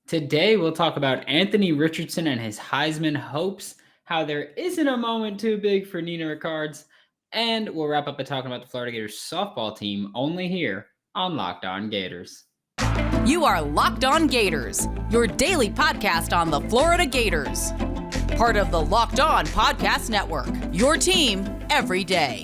Today, we'll talk about Anthony Richardson and his Heisman hopes, how there isn't a moment too big for Nina Rickards, and we'll wrap up by talking about the Florida Gators softball team only here on Locked On Gators. You are Locked On Gators, your daily podcast on the Florida Gators. Part of the Locked On Podcast Network, your team every day.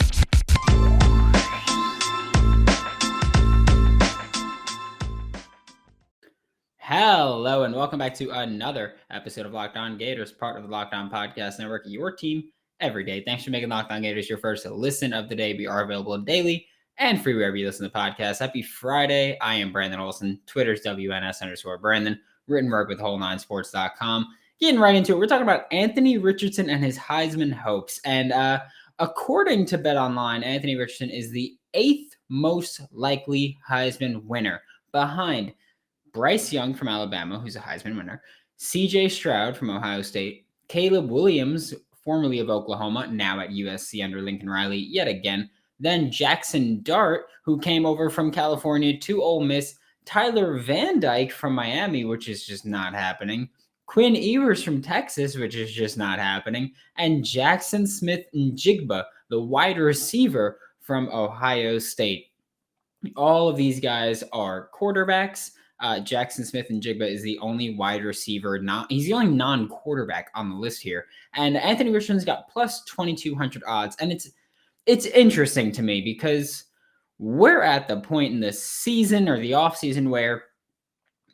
Hello, and welcome back to another episode of Locked On Gators, part of the Locked On Podcast Network, your team every day. Thanks for making Locked On Gators your first listen of the day. We are available daily and free wherever you listen to podcasts. Happy Friday. I am Brandon Olson. Twitter's WNS_Brandon. Written work with Whole9Sports.com. Getting right into it, we're talking about Anthony Richardson and his Heisman hopes. And according to BetOnline, Anthony Richardson is the 8th most likely Heisman winner, behind Bryce Young from Alabama, who's a Heisman winner, C.J. Stroud from Ohio State, Caleb Williams, formerly of Oklahoma, now at USC under Lincoln Riley yet again, then Jackson Dart, who came over from California to Ole Miss, Tyler Van Dyke from Miami, which is just not happening, Quinn Ewers from Texas, which is just not happening, and Jackson Smith-Njigba, the wide receiver from Ohio State. All of these guys are quarterbacks. Jackson Smith-Njigba is the only wide receiver. He's the only non-quarterback on the list here. And Anthony Richardson's got plus 2,200 odds. And it's interesting to me because we're at the point in the season or the offseason where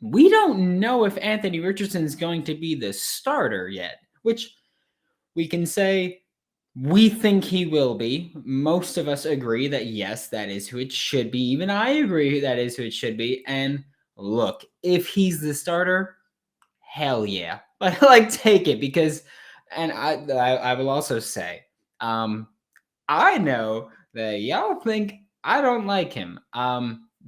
we don't know if Anthony Richardson is going to be the starter yet, which we can say we think he will be. Most of us agree that, yes, that is who it should be. Even I agree that is who it should be. And look, if he's the starter, hell yeah. Like take it, because, and I will also say, I know that y'all think I don't like him.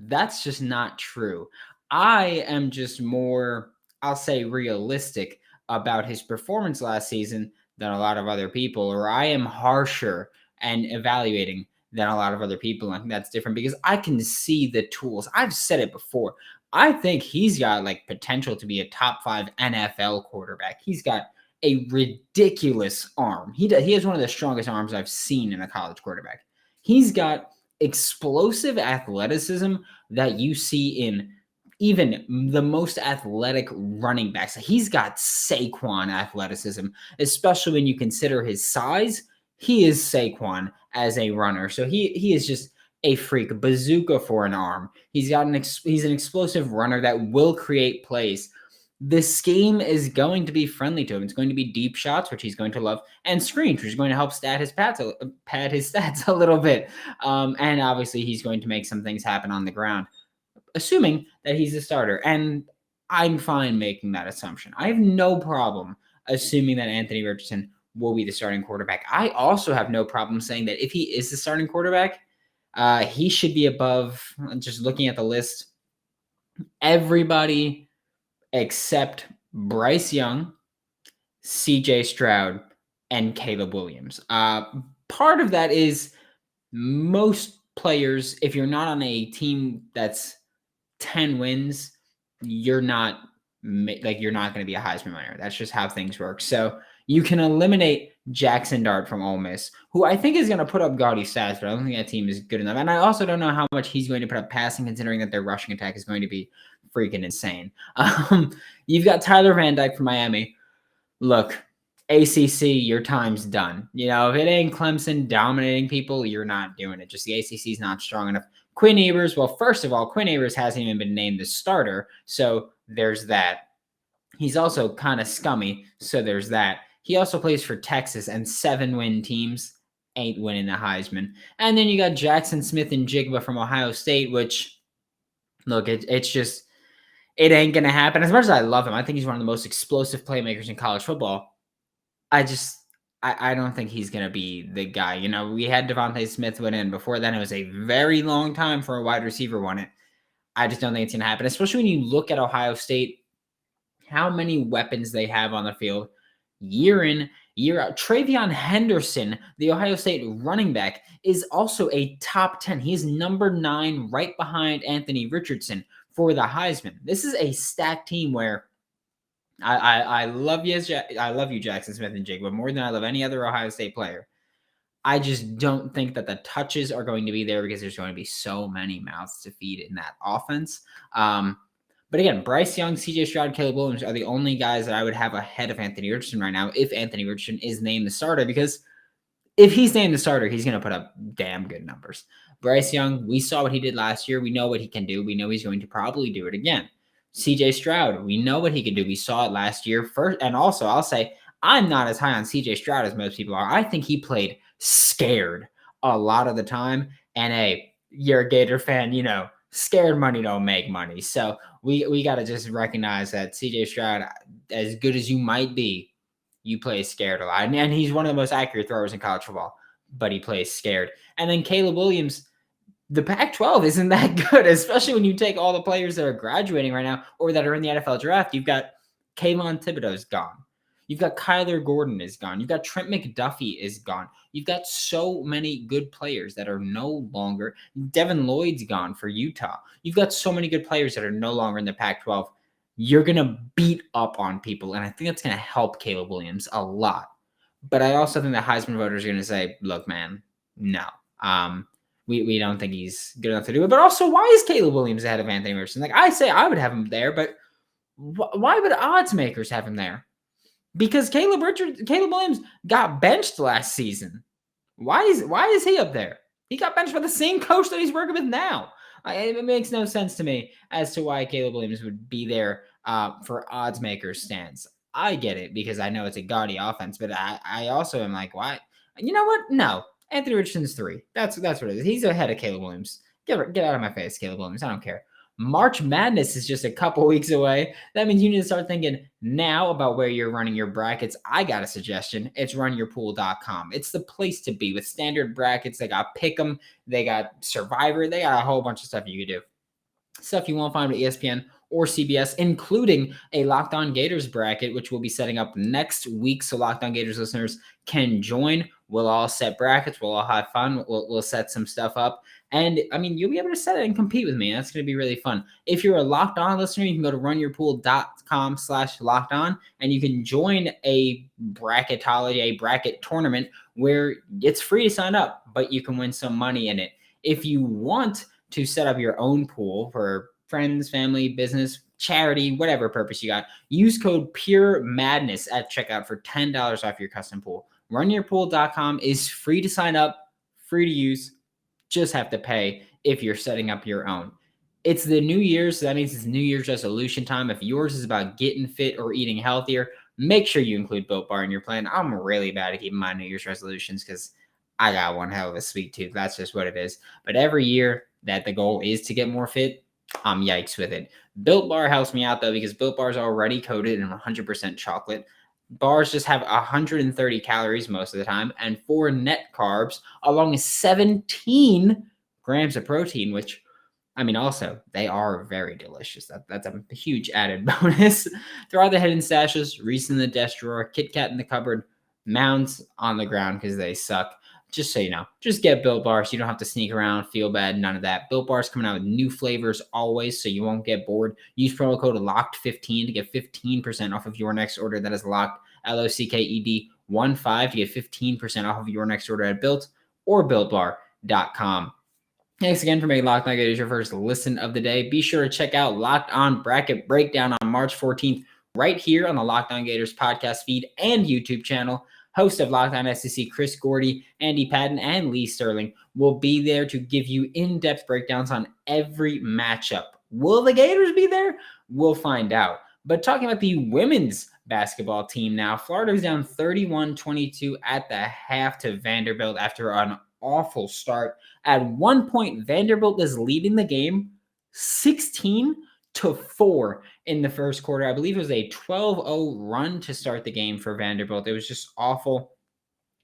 That's just not true. I am just more, I'll say, realistic about his performance last season than a lot of other people, or I am harsher and evaluating than a lot of other people. I think that's different because I can see the tools. I've said it before. I think he's got like potential to be a top 5 NFL quarterback. He's got a ridiculous arm. He has one of the strongest arms I've seen in a college quarterback. He's got explosive athleticism that you see in even the most athletic running backs. He's got Saquon athleticism, especially when you consider his size. He is Saquon as a runner. So he is just a freak bazooka for an arm. He's an explosive runner that will create plays. The scheme is going to be friendly to him. It's going to be deep shots, which he's going to love, and screens, which is going to help pad his stats a little bit. And obviously, he's going to make some things happen on the ground, assuming that he's the starter. And I'm fine making that assumption. I have no problem assuming that Anthony Richardson will be the starting quarterback. I also have no problem saying that if he is the starting quarterback, he should be above, just looking at the list, everybody except Bryce Young, C.J. Stroud, and Caleb Williams. Part of that is most players, if you're not on a team that's 10 wins, you're not going to be a Heisman winner. That's just how things work. So you can eliminate Jackson Dart from Ole Miss, who I think is going to put up gaudy stats, but I don't think that team is good enough. And I also don't know how much he's going to put up passing, considering that their rushing attack is going to be freaking insane. You've got Tyler Van Dyke from Miami. Look, ACC, your time's done. You know, if it ain't Clemson dominating people, you're not doing it. Just the ACC is not strong enough. Quinn Ewers, well, first of all, Quinn Ewers hasn't even been named the starter, so there's that. He's also kind of scummy, so there's that. He also plays for Texas, and 7-win teams ain't winning the Heisman. And then you got Jackson Smith-Njigba from Ohio State, which, look, it's just, it ain't going to happen. As much as I love him, I think he's one of the most explosive playmakers in college football. I don't think he's going to be the guy. You know, we had Devontae Smith win in. Before then, it was a very long time for a wide receiver won it. I just don't think it's going to happen, especially when you look at Ohio State, how many weapons they have on the field year in, year out. TreVeyon Henderson, the Ohio State running back, is also a top 10. He is number 9 right behind Anthony Richardson for the Heisman. This is a stacked team where I love you, I love you, Jackson Smith and Jig, but more than I love any other Ohio State player. I just don't think that the touches are going to be there because there's going to be so many mouths to feed in that offense. But again, Bryce Young, CJ Stroud, Caleb Williams are the only guys that I would have ahead of Anthony Richardson right now if Anthony Richardson is named the starter, because if he's named the starter, he's going to put up damn good numbers. Bryce Young, we saw what he did last year. We know what he can do. We know he's going to probably do it again. CJ Stroud, we know what he can do. We saw it last year first. And also, I'll say, I'm not as high on CJ Stroud as most people are. I think he played scared a lot of the time. And hey, you're a Gator fan, scared money don't make money. So we got to just recognize that CJ Stroud, as good as you might be, you play scared a lot. And he's one of the most accurate throwers in college football, but he plays scared. And then Caleb Williams, the Pac-12 isn't that good, especially when you take all the players that are graduating right now or that are in the NFL draft. You've got Kayvon Thibodeau's gone. You've got Kyler Gordon is gone. You've got Trent McDuffie is gone. You've got so many good players that are no longer. Devin Lloyd's gone for Utah. You've got so many good players that are no longer in the Pac-12. You're going to beat up on people, and I think that's going to help Caleb Williams a lot. But I also think the Heisman voters are going to say, look, man, no. We don't think he's good enough to do it. But also, why is Caleb Williams ahead of Anthony Richardson? Like I say, I would have him there, but why would odds makers have him there? Because Caleb Williams got benched last season. Why is he up there? He got benched by the same coach that he's working with now. It makes no sense to me as to why Caleb Williams would be there for odds makers stands. I get it because I know it's a gaudy offense, but I also am like, why? You know what? No. Anthony Richardson's 3. That's what it is. He's ahead of Caleb Williams. Get out of my face, Caleb Williams. I don't care. March Madness is just a couple weeks away. That means you need to start thinking now about where you're running your brackets. I got a suggestion. It's runyourpool.com. It's the place to be with standard brackets. They got Pick'em. They got Survivor. They got a whole bunch of stuff you could do. Stuff you won't find with ESPN or CBS, including a Locked On Gators bracket, which we'll be setting up next week. So Locked On Gators listeners can join. We'll all set brackets. We'll all have fun. We'll set some stuff up. And, I mean, you'll be able to set it and compete with me. That's going to be really fun. If you're a Locked On listener, you can go to runyourpool.com/lockedon, and you can join a bracketology, a bracket tournament where it's free to sign up, but you can win some money in it. If you want to set up your own pool for friends, family, business, charity, whatever purpose you got, use code PUREMADNESS at checkout for $10 off your custom pool. RunYourPool.com is free to sign up, free to use. Just have to pay if you're setting up your own. It's the New Year's, so that means it's New Year's resolution time. If yours is about getting fit or eating healthier, make sure you include Built Bar in your plan. I'm really bad at keeping my New Year's resolutions because I got one hell of a sweet tooth. That's just what it is. But every year that the goal is to get more fit, I'm yikes with it. Built Bar helps me out, though, because Built Bar is already coated in 100% chocolate. Bars just have 130 calories most of the time and 4 net carbs, along with 17 grams of protein, which, I mean, also, they are very delicious. That's a huge added bonus. Throw out the hidden stashes, Reese in the desk drawer, Kit Kat in the cupboard, Mounds on the ground because they suck. Just so you know, just get Built Bars. You don't have to sneak around, feel bad, none of that. Built Bars coming out with new flavors always, so you won't get bored. Use promo code LOCKED15 to get 15% off of your next order. That is LOCKED, LOCKED 15 to get 15% off of your next order at Built or BuiltBar.com. Thanks again for making Locked On Gators your first listen of the day. Be sure to check out Locked On Bracket Breakdown on March 14th right here on the Locked On Gators podcast feed and YouTube channel. Host of Locked On SEC, Chris Gordy, Andy Patton, and Lee Sterling will be there to give you in-depth breakdowns on every matchup. Will the Gators be there? We'll find out. But talking about the women's basketball team now, Florida's down 31-22 at the half to Vanderbilt after an awful start. At one point, Vanderbilt is leading the game 16-4 in the first quarter. I believe it was a 12-0 run to start the game for Vanderbilt. It was just awful.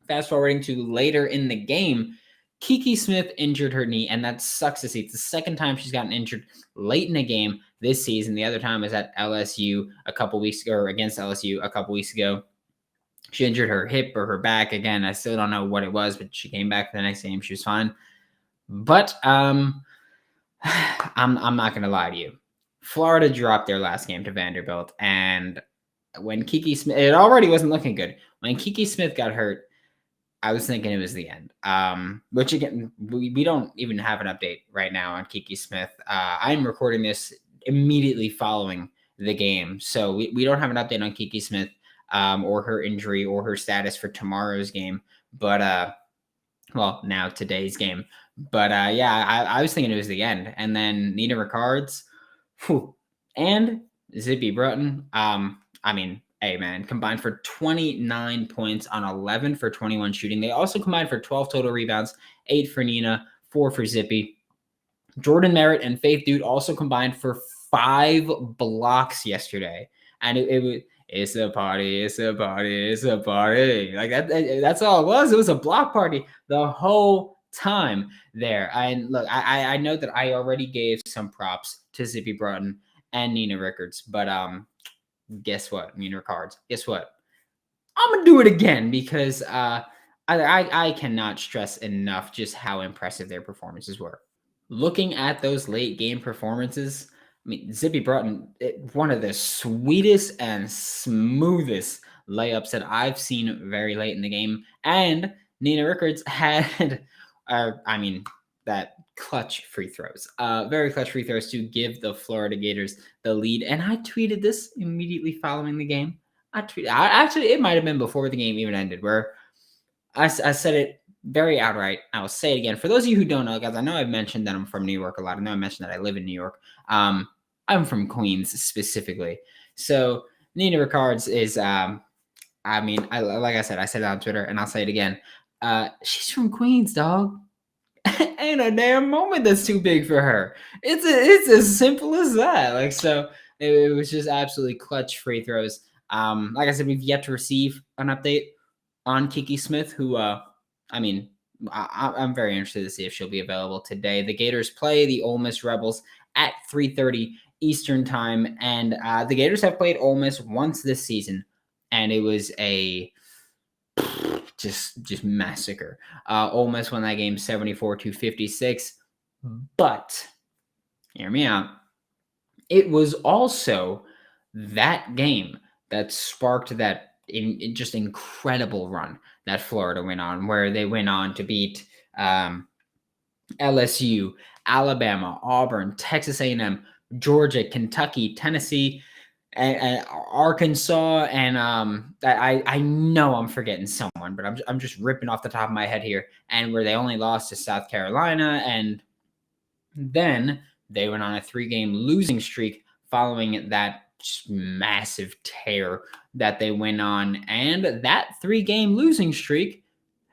Fast forwarding to later in the game, Kiki Smith injured her knee, and that sucks to see. It's the second time she's gotten injured late in a game this season. The other time was at LSU a couple weeks ago, or against LSU a couple weeks ago. She injured her hip or her back again. I still don't know what it was, but she came back for the next game. She was fine. But I'm not going to lie to you. Florida dropped their last game to Vanderbilt, and when Kiki Smith, it already wasn't looking good. When Kiki Smith got hurt, I was thinking it was the end. Which again, we don't even have an update right now on Kiki Smith. I'm recording this immediately following the game, so we don't have an update on Kiki Smith or her injury or her status for tomorrow's game. But well, now today's game. But yeah, I was thinking it was the end, and then Nina Rickards, and Zippy Broughton. I mean, hey man, combined for 29 points on 11 for 21 shooting. They also combined for 12 total rebounds, 8 for Nina, 4 for Zippy. Jordan Merritt and Faith Dude also combined for 5 blocks yesterday, and it was. It's a party, it's a party, it's a party. Like that's all it was. It was a block party the whole time there. And look, I know that I already gave some props to Zippy Broughton and Nina Rickards, but guess what? Nina Rickards. Guess what? I'm gonna do it again because I cannot stress enough just how impressive their performances were. Looking at those late game performances, I mean, Zippy Broughton, one of the sweetest and smoothest layups that I've seen very late in the game. And Nina Rickards had, that clutch free throws, very clutch free throws to give the Florida Gators the lead. And I tweeted this immediately following the game. Actually, it might have been before the game even ended, where I said it very outright. I will say it again. For those of you who don't know, guys, I know I've mentioned that I'm from New York a lot. I know I mentioned that I live in New York. I'm from Queens specifically. So Nina Rickards is, like I said it on Twitter and I'll say it again. She's from Queens, dog. Ain't a damn moment that's too big for her. It's as simple as that. Like, so it was just absolutely clutch free throws. Like I said, we've yet to receive an update on Kiki Smith, who, I'm very interested to see if she'll be available today. The Gators play the Ole Miss Rebels at 3:30 Eastern time, and the Gators have played Ole Miss once this season, and it was a just massacre. Ole Miss won that game 74-56, but hear me out. It was also that game that sparked that just incredible run that Florida went on, where they went on to beat LSU, Alabama, Auburn, Texas A&M, Georgia, Kentucky, Tennessee, and Arkansas, and I know I'm forgetting someone, but I'm just ripping off the top of my head here, and where they only lost to South Carolina, and then they went on a 3-game losing streak following that massive tear that they went on, and that 3-game losing streak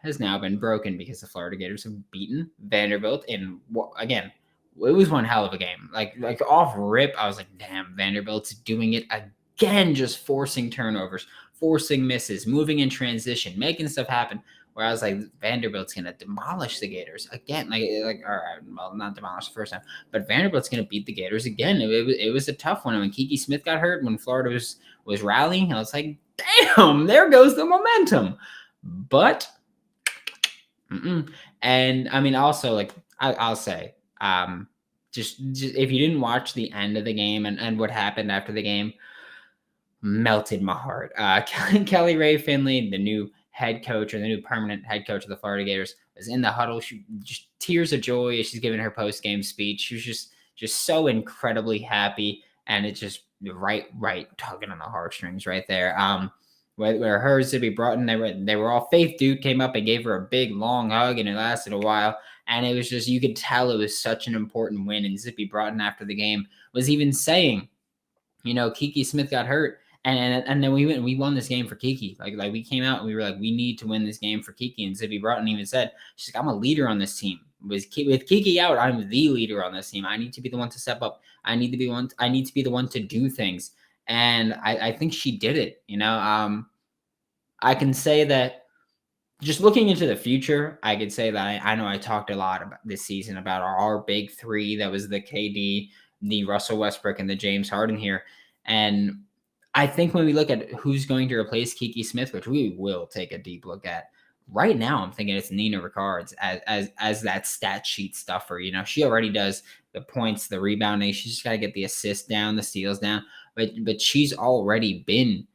has now been broken because the Florida Gators have beaten Vanderbilt in, again, it was one hell of a game. Like off rip, I was like, damn, Vanderbilt's doing it again, just forcing turnovers, forcing misses, moving in transition, making stuff happen. Where I was like, Vanderbilt's gonna demolish the Gators again. All right, well, not demolish the first time, but Vanderbilt's gonna beat the Gators again. It was a tough one. When Kiki Smith got hurt, when Florida was rallying, I was like, damn, there goes the momentum. But, and I mean, also, like I'll say, just if you didn't watch the end of the game and what happened after the game, melted my heart. Kelly Ray Finley, the new head coach, or the new permanent head coach of the Florida Gators, was in the huddle. She just tears of joy as she's giving her post-game speech. She was just so incredibly happy, and it's just right tugging on the heartstrings right there. Where her, Zippy Broughton, they were all Faith Dude came up and gave her a big long hug, and it lasted a while. And it was just, you could tell it was such an important win. And Zippy Broughton after the game was even saying, Kiki Smith got hurt. And then we won this game for Kiki. Like we came out and we were like, we need to win this game for Kiki. And Zippy Broughton even said, she's like, I'm a leader on this team. With Kiki out, I'm the leader on this team. I need to be the one to step up. I need to be the one to do things. And I think she did it. I can say that just looking into the future, I could say that I know I talked a lot about this season about our big three. That was the KD, the Russell Westbrook, and the James Harden here. And I think when we look at who's going to replace Kiki Smith, which we will take a deep look at, right now I'm thinking it's Nina Rickards as that stat sheet stuffer. She already does the points, the rebounding. She's just got to get the assists down, the steals down. But she's already been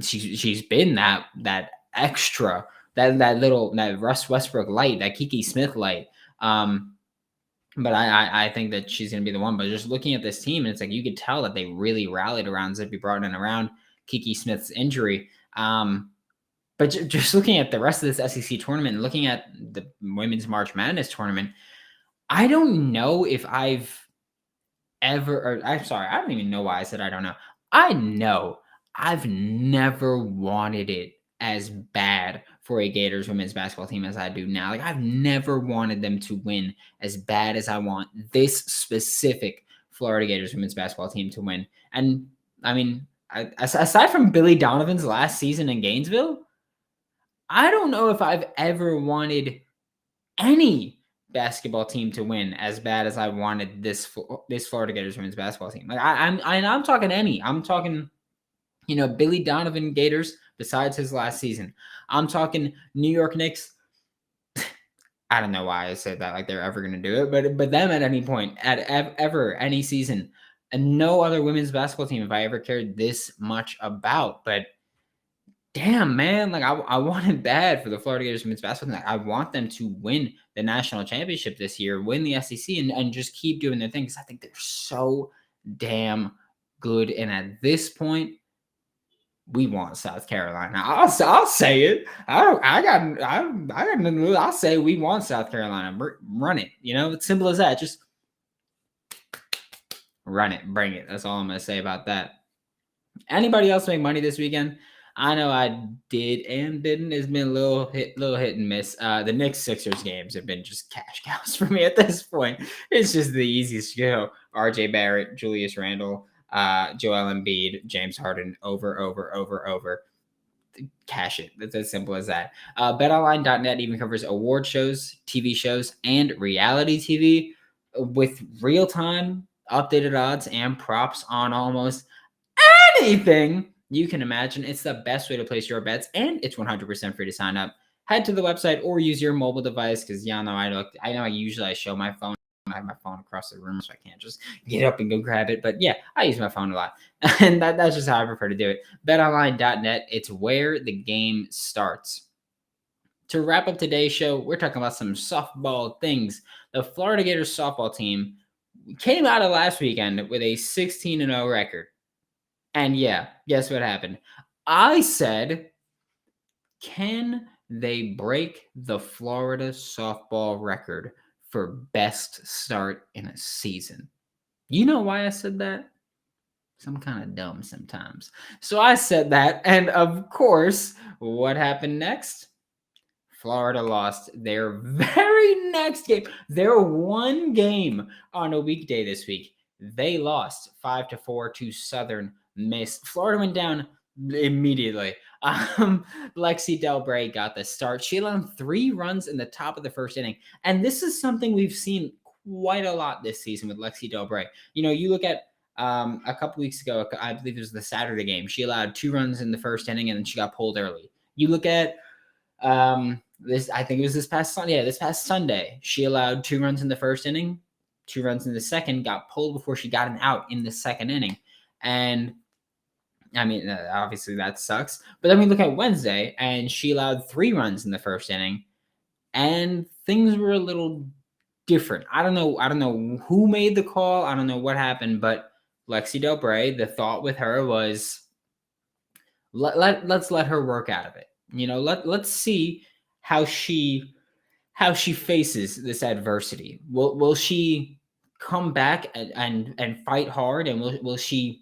she's been that extra, that Russ Westbrook light, that Kiki Smith light. But I think that she's going to be the one. But just looking at this team, it's like you could tell that they really rallied around Zippy Broughton and around Kiki Smith's injury. But just looking at the rest of this SEC tournament and looking at the Women's March Madness tournament, I don't know if I'm sorry, I don't even know why I said I don't know. I know I've never wanted it as bad for a Gators women's basketball team as I do now. Like, I've never wanted them to win as bad as I want this specific Florida Gators women's basketball team to win. And I mean, aside from Billy Donovan's last season in Gainesville, I don't know if I've ever wanted any basketball team to win as bad as I wanted this Florida Gators women's basketball team. Like, I'm talking any. I'm talking, Billy Donovan Gators besides his last season. I'm talking New York Knicks. I don't know why I said that, like they're ever going to do it, but them at any point, at ever, any season, and no other women's basketball team have I ever cared this much about. But damn, man, like I want it bad for the Florida Gators women's basketball team. Like, I want them to win the national championship this year, win the SEC, and just keep doing their thing, because I think they're so damn good. And at this point, we want South Carolina. I'll say it. I got nothing to lose. I'll say we want South Carolina. Run it. It's simple as that. Just run it. Bring it. That's all I'm going to say about that. Anybody else make money this weekend? I know I did and didn't. It's been a little hit and miss. The Knicks Sixers games have been just cash cows for me at this point. It's just the easiest to go. RJ Barrett, Julius Randle, Joel Embiid, James Harden, over. Cash it. That's as simple as that. BetOnline.net even covers award shows, TV shows, and reality TV with real-time updated odds and props on almost anything you can imagine. It's the best way to place your bets, and it's 100% free to sign up. Head to the website or use your mobile device, because y'all know I usually show my phone. I have my phone across the room, so I can't just get up and go grab it. But yeah, I use my phone a lot, and that's just how I prefer to do it. BetOnline.net, it's where the game starts. To wrap up today's show, we're talking about some softball things. The Florida Gators softball team came out of last weekend with a 16-0 record. And yeah, guess what happened? I said, can they break the Florida softball record for best start in a season? You know why I said that? I'm kind of dumb sometimes. So I said that, and of course, what happened next? Florida lost their very next game. Their one game on a weekday this week. They lost 5-4 to Southern Miss. Florida went down immediately. Lexi Delbray got the start. She allowed 3 runs in the top of the first inning. And this is something we've seen quite a lot this season with Lexi Delbray. You look at a couple weeks ago, I believe it was the Saturday game. She allowed 2 runs in the first inning, and then she got pulled early. You look at I think it was this past Sunday. Yeah, this past Sunday, she allowed 2 runs in the first inning, 2 runs in the second, got pulled before she got an out in the second inning. And I mean, obviously that sucks. But then we look at Wednesday, and she allowed 3 runs in the first inning, and things were a little different. I don't know who made the call. I don't know what happened, but Lexi Delbray, the thought with her was, let's let her work out of it. Let's see how she faces this adversity. Will she come back and fight hard, and will she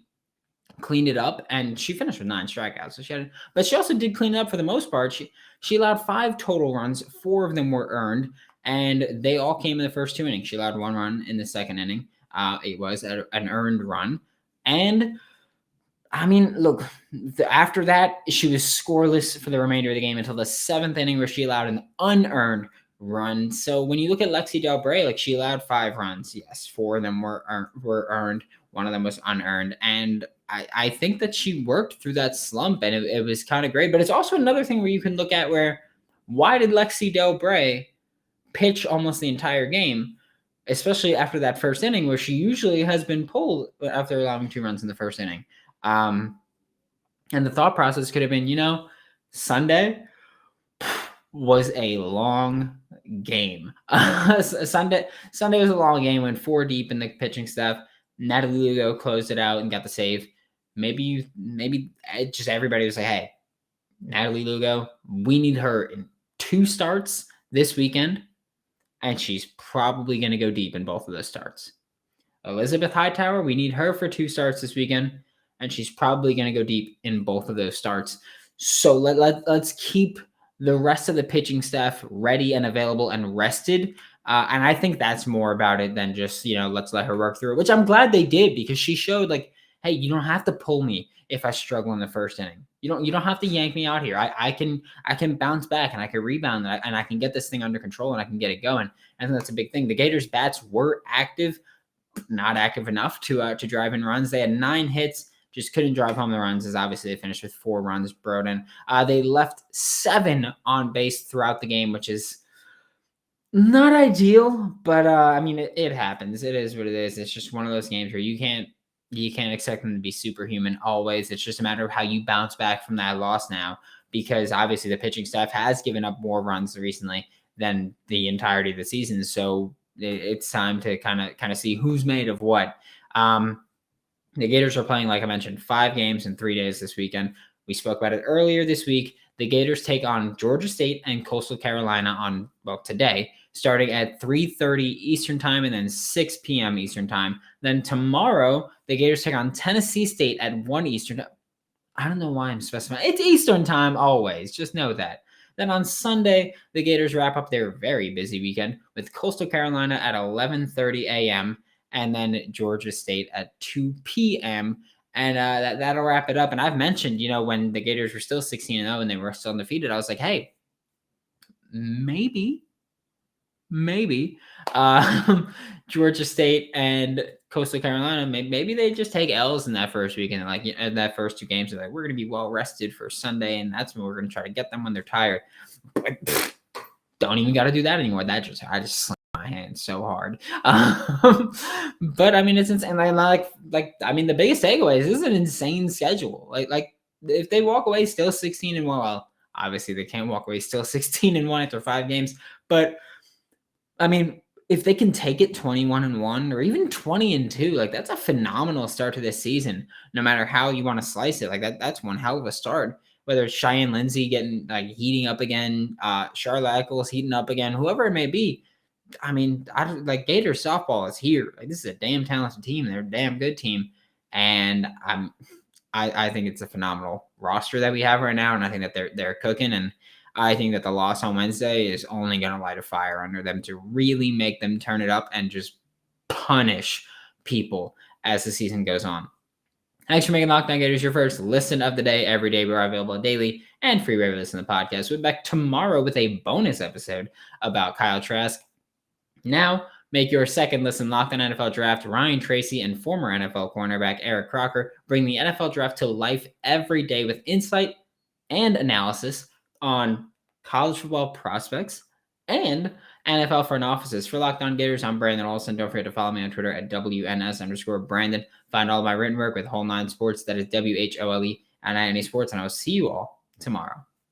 clean it up? And she finished with 9 strikeouts. So but she also did clean it up for the most part. She allowed 5 total runs. 4 of them were earned, and they all came in the first 2 innings. She allowed 1 run in the second inning. It was an earned run. And I mean, look, after that, she was scoreless for the remainder of the game until the 7th inning, where she allowed an unearned run. So when you look at Lexi Delbray, like, she allowed 5 runs. Yes, 4 of them were earned. 1 of them was unearned. And I think that she worked through that slump, and it was kind of great. But it's also another thing where you can look at why did Lexi Delbray pitch almost the entire game, especially after that first inning, where she usually has been pulled after allowing 2 runs in the first inning? And the thought process could have been, Sunday was a long game. Sunday was a long game. Went 4 deep in the pitching staff. Natalie Lugo closed it out and got the save. Maybe just everybody was like, hey, Natalie Lugo, we need her in 2 starts this weekend, and she's probably going to go deep in both of those starts. Elizabeth Hightower, we need her for 2 starts this weekend, and she's probably going to go deep in both of those starts. So let's keep the rest of the pitching staff ready and available and rested. And I think that's more about it than just, let's let her work through it, which I'm glad they did, because she showed like, hey, you don't have to pull me if I struggle in the first inning. You don't have to yank me out here. I can bounce back and I can rebound and I can get this thing under control and I can get it going. I think that's a big thing. The Gators bats were active, not active enough to drive in runs. They had 9 hits. Just couldn't drive home the runs, as obviously they finished with 4 runs. Broughton. They left 7 on base throughout the game, which is not ideal, but it happens. It is what it is. It's just one of those games where you can't expect them to be superhuman always. It's just a matter of how you bounce back from that loss now, because obviously the pitching staff has given up more runs recently than the entirety of the season. So it's time to kind of see who's made of what. The Gators are playing, like I mentioned, 5 games in 3 days this weekend. We spoke about it earlier this week. The Gators take on Georgia State and Coastal Carolina today, starting at 3:30 Eastern time and then 6 p.m. Eastern time. Then tomorrow, the Gators take on Tennessee State at 1 Eastern. I don't know why I'm specifying. It's Eastern time always. Just know that. Then on Sunday, the Gators wrap up their very busy weekend with Coastal Carolina at 11:30 a.m. and then Georgia State at 2 p.m. And that'll wrap it up. And I've mentioned, when the Gators were still 16-0 and they were still undefeated, I was like, hey, maybe Georgia State and Coastal Carolina, maybe they just take L's in that first weekend. Like in that first 2 games, they're like, we're going to be well rested for Sunday, and that's when we're going to try to get them when they're tired. But don't even got to do that anymore. I just slammed my hand so hard. But it's insane. The biggest takeaway is this is an insane schedule. Like if they walk away still 16-1, well, obviously they can't walk away still 16-1 after 5 games, but if they can take it 21-1 or even 20-2, like that's a phenomenal start to this season, no matter how you want to slice it. Like that's one hell of a start. Whether it's Cheyenne Lindsay getting heating up again, Charlotte Eccles heating up again, whoever it may be. Gators softball is here. Like, this is a damn talented team. They're a damn good team. And I think it's a phenomenal roster that we have right now. And I think that they're cooking. And I think that the loss on Wednesday is only going to light a fire under them to really make them turn it up and just punish people as the season goes on. Thanks for making Locked On Gators your first listen of the day. Every day we are available daily and free wherever you listen to the podcast. We'll be back tomorrow with a bonus episode about Kyle Trask. Now, make your second listen Locked On NFL Draft. Ryan Tracy and former NFL cornerback Eric Crocker bring the NFL Draft to life every day with insight and analysis on college football prospects and NFL front offices. For Locked On Gators, I'm Brandon Olson. Don't forget to follow me on Twitter at WNS_Brandon. Find all of my written work with Whole 9 Sports. That is WHOLE and any sports. And I will see you all tomorrow.